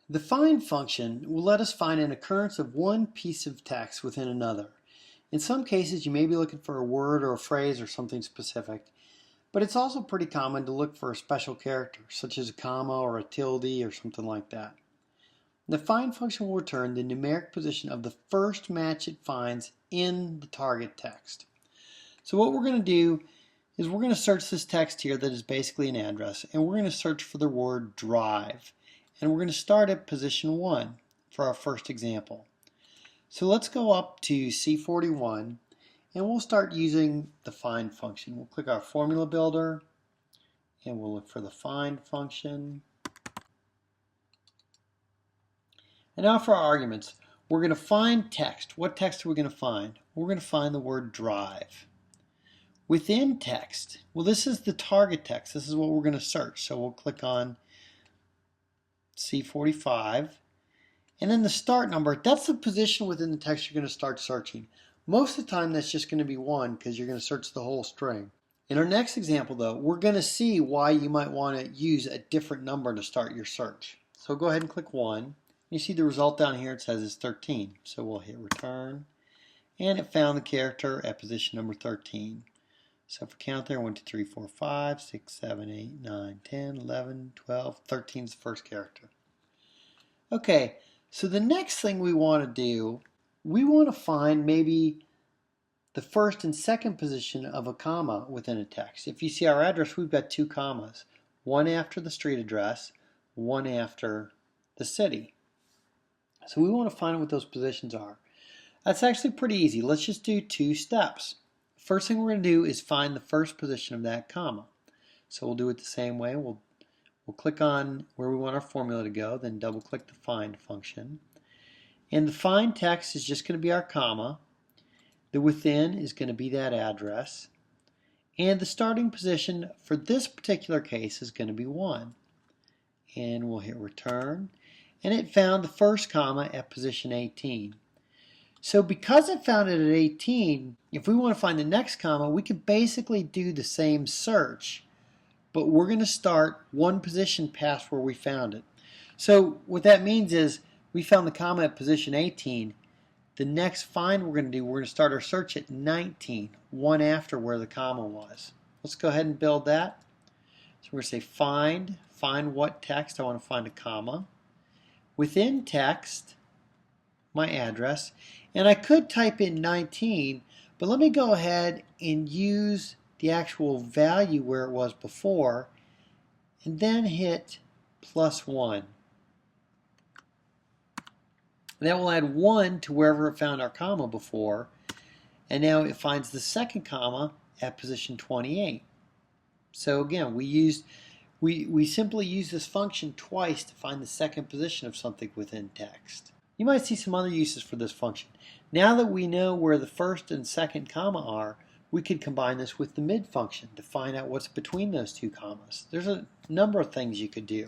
The find function will let us find an occurrence of one piece of text within another. In some cases, you may be looking for a word or a phrase or something specific, but it's also pretty common to look for a special character, such as a comma or a tilde or something like that. The find function will return the numeric position of the first match it finds in the target text. So what we're going to do is we're going to search this text here that is basically an address, and we're going to search for the word drive. And we're going to start at position 1 for our first example. So let's go up to C41 and we'll start using the find function. We'll click our formula builder and we'll look for the find function. And now for our arguments, we're going to find text. What text are we going to find? We're going to find the word drive. Within text, well, this is the target text. This is what we're going to search. So we'll click on C45, and then the start number, that's the position within the text you're going to start searching. Most of the time that's just going to be 1 because you're going to search the whole string. In our next example though, we're going to see why you might want to use a different number to start your search. So go ahead and click 1. You see the result down here, it says it's 13. So we'll hit return, and it found the character at position number 13. So if we count there, 1, 2, 3, 4, 5, 6, 7, 8, 9, 10, 11, 12, 13 is the first character. Okay, so the next thing we want to do, we want to find maybe the first and second position of a comma within a text. If you see our address, we've got 2 commas, one after the street address, one after the city. So we want to find what those positions are. That's actually pretty easy. Let's just do 2 steps. First thing we're going to do is find the first position of that comma. So we'll do it the same way. We'll click on where we want our formula to go, then double click the find function. And the find text is just going to be our comma. The within is going to be that address. And the starting position for this particular case is going to be 1. And we'll hit return. And it found the first comma at position 18. So because it found it at 18, if we want to find the next comma, we could basically do the same search, but we're going to start 1 position past where we found it. So what that means is we found the comma at position 18. The next find we're going to do, we're going to start our search at 19, 1 after where the comma was. Let's go ahead and build that. So we're going to say find what text? I want to find a comma. Within text, my address, and I could type in 19, but let me go ahead and use the actual value where it was before and then hit +1. That will add 1 to wherever it found our comma before, and now it finds the second comma at position 28. So again, we simply use this function twice to find the second position of something within text. You might see some other uses for this function. Now that we know where the first and second comma are, we could combine this with the mid function to find out what's between those 2 commas. There's a number of things you could do.